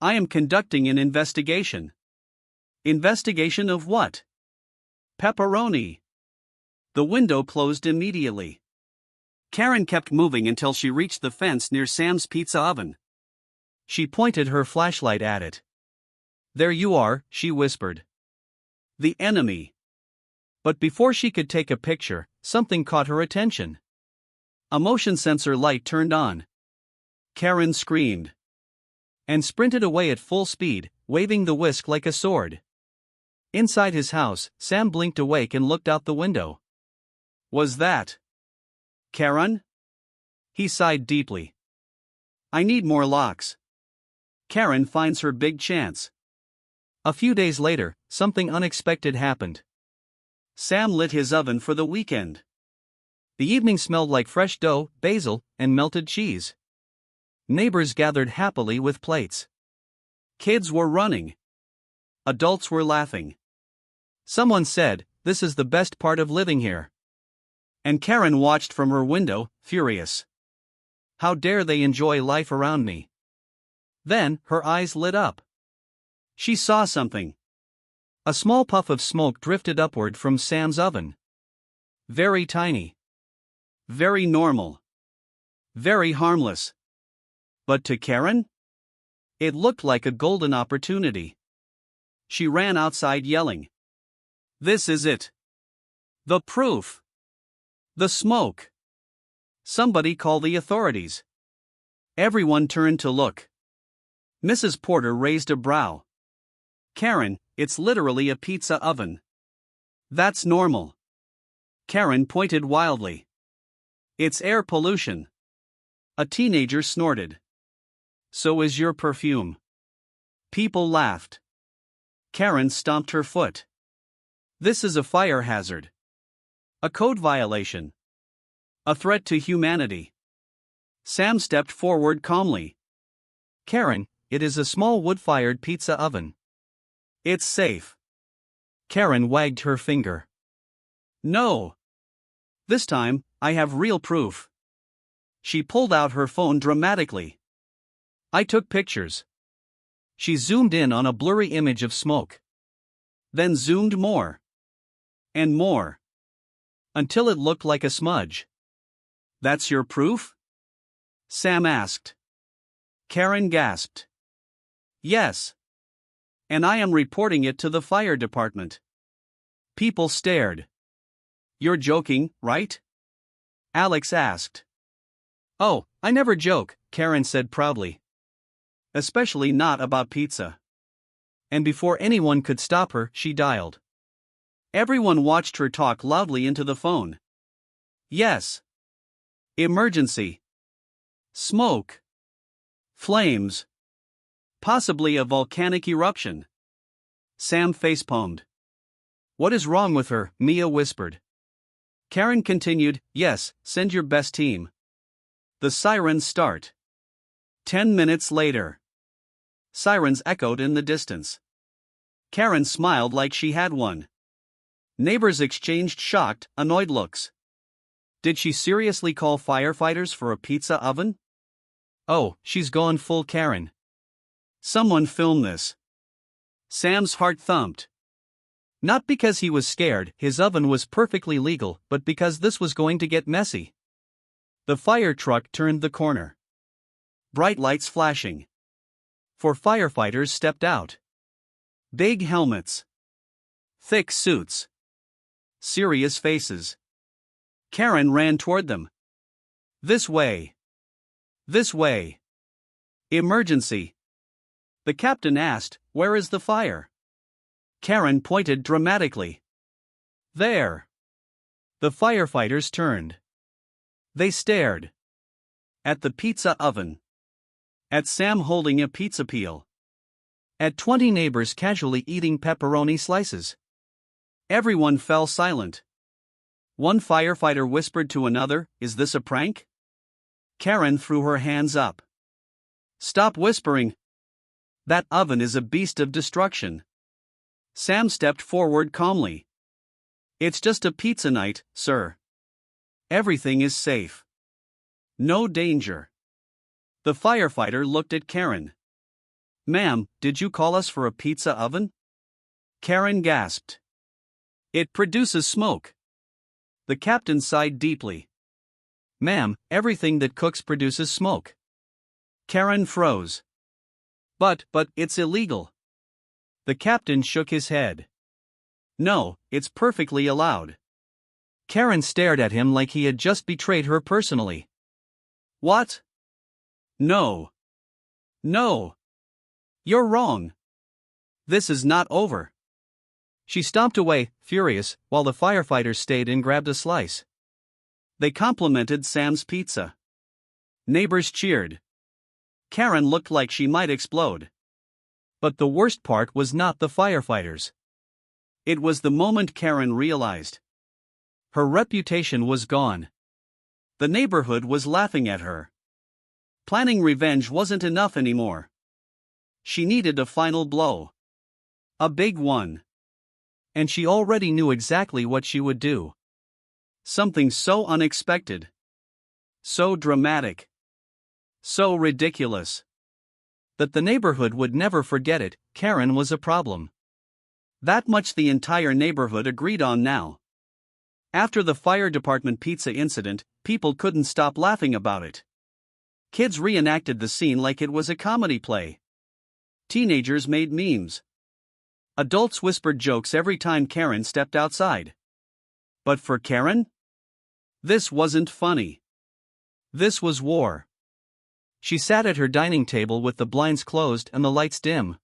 I am conducting an investigation." Investigation of what? Pepperoni. The window closed immediately. Karen kept moving until she reached the fence near Sam's pizza oven. She pointed her flashlight at it. "There you are," she whispered. "The enemy." But before she could take a picture, something caught her attention. A motion sensor light turned on. Karen screamed and sprinted away at full speed, waving the whisk like a sword. Inside his house, Sam blinked awake and looked out the window. Was that Karen? He sighed deeply. "I need more locks." Karen finds her big chance. A few days later, something unexpected happened. Sam lit his oven for the weekend. The evening smelled like fresh dough, basil, and melted cheese. Neighbors gathered happily with plates. Kids were running. Adults were laughing. Someone said, "This is the best part of living here." And Karen watched from her window, furious. How dare they enjoy life around me? Then, her eyes lit up. She saw something. A small puff of smoke drifted upward from Sam's oven. Very tiny. Very normal. Very harmless. But to Karen? It looked like a golden opportunity. She ran outside yelling. "This is it. The proof. The smoke! Somebody call the authorities. Everyone turned to look. Mrs. Porter raised a brow. Karen, it's literally a pizza oven. That's normal. Karen pointed wildly. It's air pollution. A teenager snorted. So is your perfume. People laughed. Karen stomped her foot. This is a fire hazard. A code violation. A threat to humanity. Sam stepped forward calmly. Karen, it is a small wood-fired pizza oven. It's safe. Karen wagged her finger. No. This time, I have real proof. She pulled out her phone dramatically. I took pictures. She zoomed in on a blurry image of smoke. Then zoomed more. And more. Until it looked like a smudge. That's your proof? Sam asked. Karen gasped. Yes. And I am reporting it to the fire department. People stared. You're joking, right? Alex asked. Oh, I never joke, Karen said proudly. Especially not about pizza. And before anyone could stop her, she dialed. Everyone watched her talk loudly into the phone. Yes. Emergency. Smoke. Flames. Possibly a volcanic eruption. Sam facepalmed. What is wrong with her? Mia whispered. Karen continued, yes, send your best team. The sirens start. 10 minutes later. Sirens echoed in the distance. Karen smiled like she had won. Neighbors exchanged shocked, annoyed looks. Did she seriously call firefighters for a pizza oven? Oh, she's gone full Karen. Someone film this. Sam's heart thumped. Not because he was scared, his oven was perfectly legal, but because this was going to get messy. The fire truck turned the corner. Bright lights flashing. 4 firefighters stepped out. Big helmets. Thick suits. Serious faces. Karen ran toward them. This way. This way. Emergency. The captain asked, where is the fire? Karen pointed dramatically. There. The firefighters turned. They stared. At the pizza oven. At Sam holding a pizza peel. At 20 neighbors casually eating pepperoni slices. Everyone fell silent. One firefighter whispered to another, is this a prank? Karen threw her hands up. Stop whispering. That oven is a beast of destruction. Sam stepped forward calmly. It's just a pizza night, sir. Everything is safe. No danger. The firefighter looked at Karen. Ma'am, did you call us for a pizza oven? Karen gasped. It produces smoke. The captain sighed deeply. Ma'am, everything that cooks produces smoke. Karen froze. But it's illegal. The captain shook his head. No, it's perfectly allowed. Karen stared at him like he had just betrayed her personally. What? No. No. You're wrong. This is not over. She stomped away, furious, while the firefighters stayed and grabbed a slice. They complimented Sam's pizza. Neighbors cheered. Karen looked like she might explode. But the worst part was not the firefighters. It was the moment Karen realized. Her reputation was gone. The neighborhood was laughing at her. Planning revenge wasn't enough anymore. She needed a final blow. A big one. And she already knew exactly what she would do. Something so unexpected. So dramatic. So ridiculous. That the neighborhood would never forget it. Karen was a problem. That much the entire neighborhood agreed on now. After the fire department pizza incident, people couldn't stop laughing about it. Kids reenacted the scene like it was a comedy play. Teenagers made memes. Adults whispered jokes every time Karen stepped outside. But for Karen? This wasn't funny. This was war. She sat at her dining table with the blinds closed and the lights dim.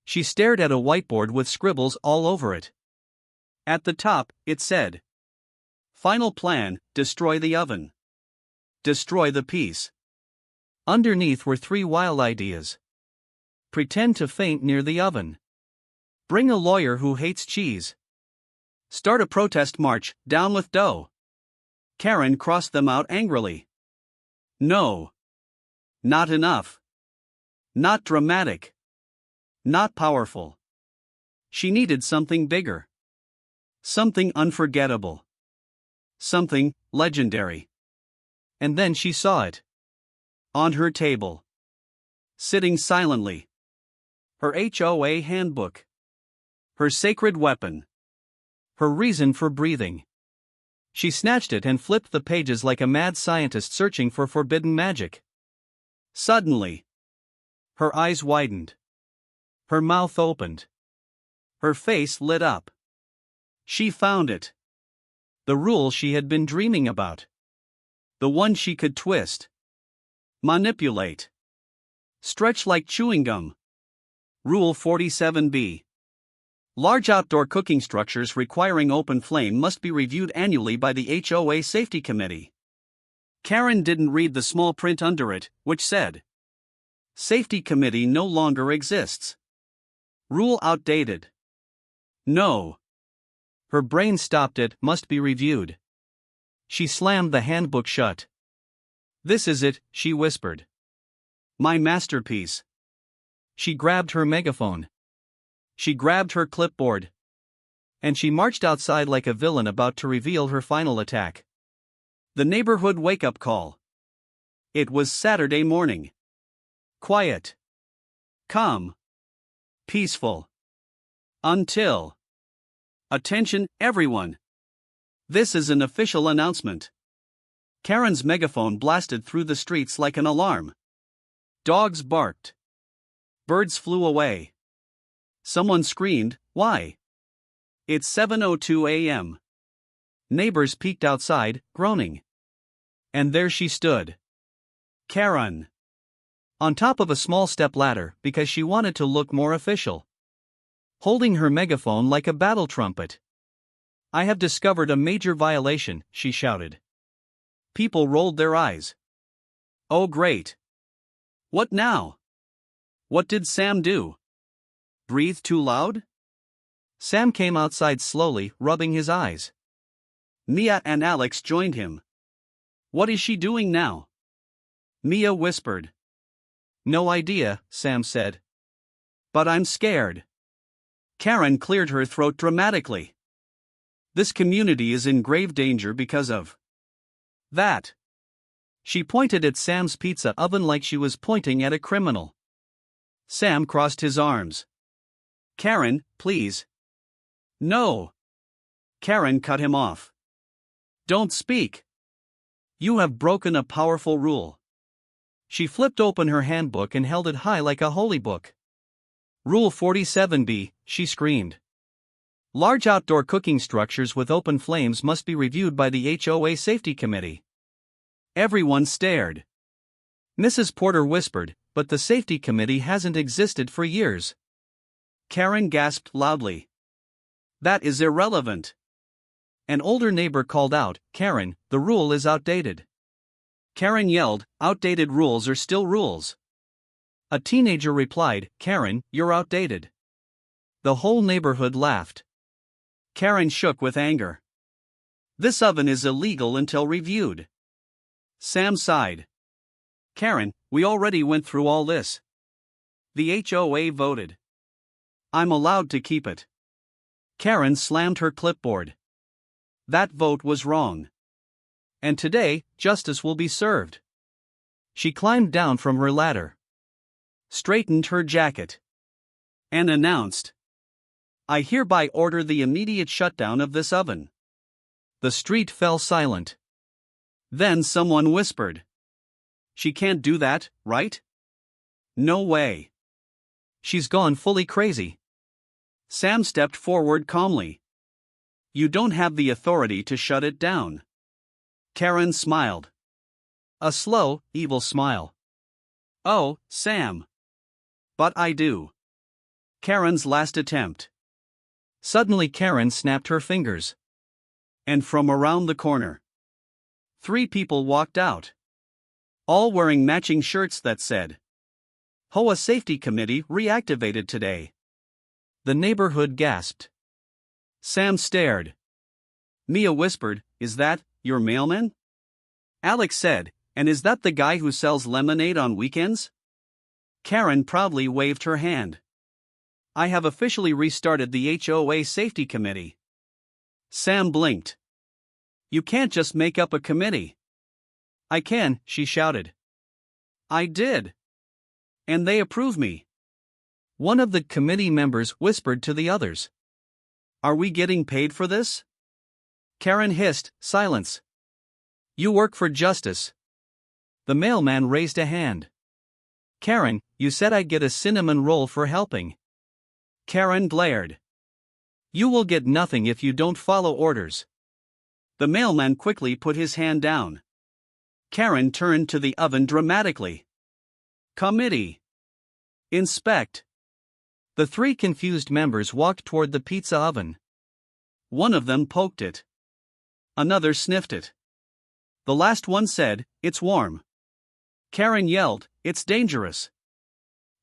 She stared at a whiteboard with scribbles all over it. At the top, it said, "Final plan, destroy the oven. Destroy the piece." Underneath were 3 wild ideas. Pretend to faint near the oven. Bring a lawyer who hates cheese. Start a protest march, down with dough. Karen crossed them out angrily. No. Not enough. Not dramatic. Not powerful. She needed something bigger. Something unforgettable. Something legendary. And then she saw it. On her table. Sitting silently. Her HOA handbook. Her sacred weapon. Her reason for breathing. She snatched it and flipped the pages like a mad scientist searching for forbidden magic. Suddenly, her eyes widened. Her mouth opened. Her face lit up. She found it. The rule she had been dreaming about. The one she could twist. Manipulate. Stretch like chewing gum. Rule 47B. Large outdoor cooking structures requiring open flame must be reviewed annually by the HOA Safety Committee. Karen didn't read the small print under it, which said, "Safety Committee no longer exists. Rule outdated." No. Her brain stopped it, must be reviewed. She slammed the handbook shut. "This is it," she whispered. "My masterpiece." She grabbed her megaphone. She grabbed her clipboard. And she marched outside like a villain about to reveal her final attack. The neighborhood wake-up call. It was Saturday morning. Quiet. Calm. Peaceful. Until. Attention, everyone. This is an official announcement. Karen's megaphone blasted through the streets like an alarm. Dogs barked. Birds flew away. Someone screamed, "Why?" It's 7:02 a.m. Neighbors peeked outside, groaning. And there she stood. Karen. On top of a small step ladder because she wanted to look more official. Holding her megaphone like a battle trumpet. "I have discovered a major violation," she shouted. People rolled their eyes. Oh great. What now? What did Sam do? Breathe too loud? Sam came outside slowly, rubbing his eyes. Mia and Alex joined him. What is she doing now? Mia whispered. No idea, Sam said. But I'm scared. Karen cleared her throat dramatically. This community is in grave danger because of that. She pointed at Sam's pizza oven like she was pointing at a criminal. Sam crossed his arms. Karen, please. No. Karen cut him off. Don't speak. You have broken a powerful rule. She flipped open her handbook and held it high like a holy book. Rule 47B, she screamed. Large outdoor cooking structures with open flames must be reviewed by the HOA Safety Committee. Everyone stared. Mrs. Porter whispered, but the Safety Committee hasn't existed for years. Karen gasped loudly. That is irrelevant. An older neighbor called out, Karen, the rule is outdated. Karen yelled, outdated rules are still rules. A teenager replied, Karen, you're outdated. The whole neighborhood laughed. Karen shook with anger. This oven is illegal until reviewed. Sam sighed. Karen, we already went through all this. The HOA voted. I'm allowed to keep it. Karen slammed her clipboard. That vote was wrong. And today, justice will be served. She climbed down from her ladder. Straightened her jacket. And announced. I hereby order the immediate shutdown of this oven. The street fell silent. Then someone whispered. She can't do that, right? No way. She's gone fully crazy. Sam stepped forward calmly. You don't have the authority to shut it down. Karen smiled. A slow, evil smile. Oh, Sam. But I do. Karen's last attempt. Suddenly Karen snapped her fingers. And from around the corner, 3 people walked out. All wearing matching shirts that said, HOA Safety Committee reactivated today. The neighborhood gasped. Sam stared. Mia whispered, "Is that your mailman?" Alex said, "And is that the guy who sells lemonade on weekends?" Karen proudly waved her hand. "I have officially restarted the HOA Safety Committee." Sam blinked. "You can't just make up a committee." "I can," she shouted. "I did. And they approve me." One of the committee members whispered to the others, "Are we getting paid for this?" Karen hissed, "Silence. You work for justice." The mailman raised a hand. "Karen, you said I'd get a cinnamon roll for helping." Karen glared. "You will get nothing if you don't follow orders." The mailman quickly put his hand down. Karen turned to the oven dramatically. "Committee. Inspect." The 3 confused members walked toward the pizza oven. One of them poked it. Another sniffed it. The last one said, "It's warm." Karen yelled, "It's dangerous."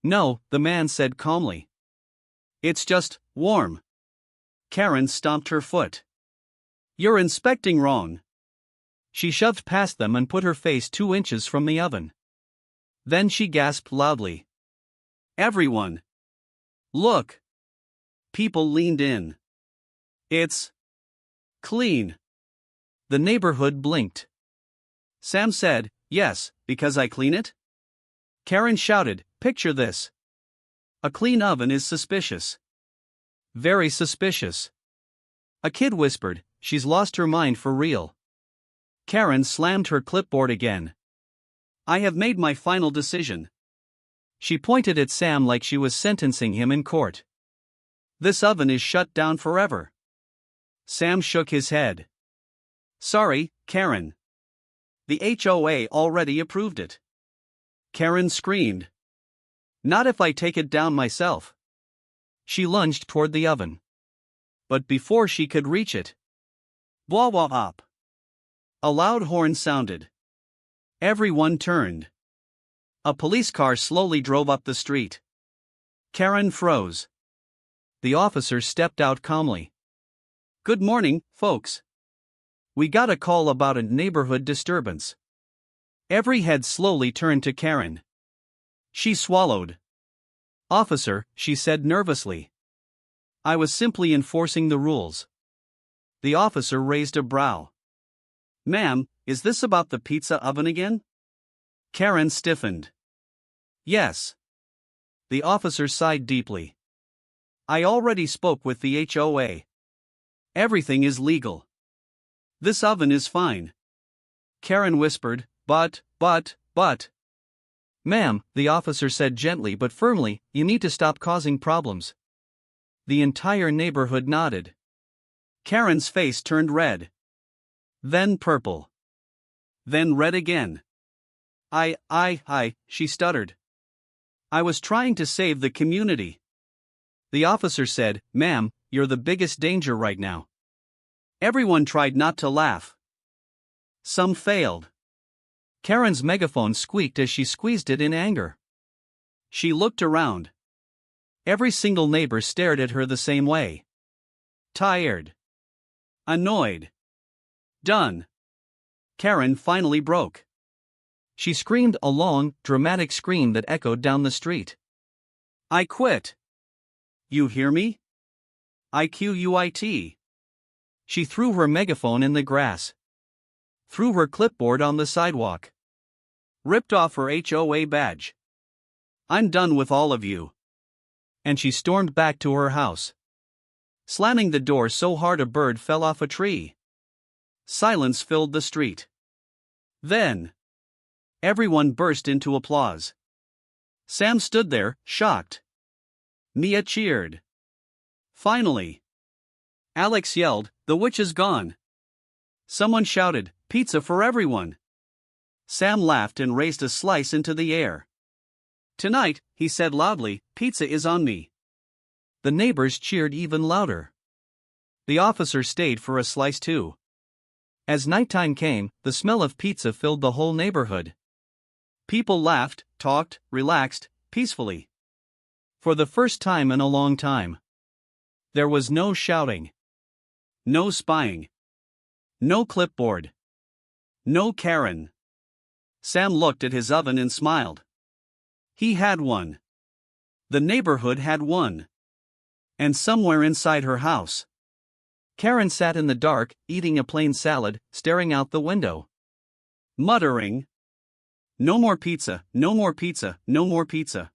"No," the man said calmly. "It's just warm." Karen stomped her foot. "You're inspecting wrong." She shoved past them and put her face 2 inches from the oven. Then she gasped loudly. "Everyone! Look!" People leaned in. "It's clean." The neighborhood blinked. Sam said, "Yes, because I clean it?" Karen shouted, "Picture this. A clean oven is suspicious. Very suspicious." A kid whispered, "She's lost her mind for real." Karen slammed her clipboard again. "I have made my final decision." She pointed at Sam like she was sentencing him in court. "This oven is shut down forever." Sam shook his head. "Sorry, Karen. The HOA already approved it." Karen screamed. "Not if I take it down myself." She lunged toward the oven. But before she could reach it, blah blah up. A loud horn sounded. Everyone turned. A police car slowly drove up the street. Karen froze. The officer stepped out calmly. "Good morning, folks. We got a call about a neighborhood disturbance." Every head slowly turned to Karen. She swallowed. "Officer," she said nervously. "I was simply enforcing the rules." The officer raised a brow. "Ma'am, is this about the pizza oven again?" Karen stiffened. "Yes." The officer sighed deeply. "I already spoke with the HOA. Everything is legal. This oven is fine." Karen whispered, but. "Ma'am," the officer said gently but firmly, "you need to stop causing problems." The entire neighborhood nodded. Karen's face turned red. Then purple. Then red again. I, she stuttered. "I was trying to save the community." The officer said, "Ma'am, you're the biggest danger right now." Everyone tried not to laugh. Some failed. Karen's megaphone squeaked as she squeezed it in anger. She looked around. Every single neighbor stared at her the same way. Tired. Annoyed. Done. Karen finally broke. She screamed a long, dramatic scream that echoed down the street. "I quit. You hear me? I quit." She threw her megaphone in the grass. Threw her clipboard on the sidewalk. Ripped off her HOA badge. "I'm done with all of you." And she stormed back to her house, slamming the door so hard a bird fell off a tree. Silence filled the street. Then everyone burst into applause. Sam stood there, shocked. Mia cheered. Finally. Alex yelled, "The witch is gone." Someone shouted, "Pizza for everyone!" Sam laughed and raised a slice into the air. "Tonight," he said loudly, "pizza is on me." The neighbors cheered even louder. The officer stayed for a slice too. As nighttime came, the smell of pizza filled the whole neighborhood. People laughed, talked, relaxed, peacefully. For the first time in a long time. There was no shouting. No spying. No clipboard. No Karen. Sam looked at his oven and smiled. He had one. The neighborhood had one. And somewhere inside her house, Karen sat in the dark, eating a plain salad, staring out the window, muttering, "No more pizza, no more pizza, no more pizza."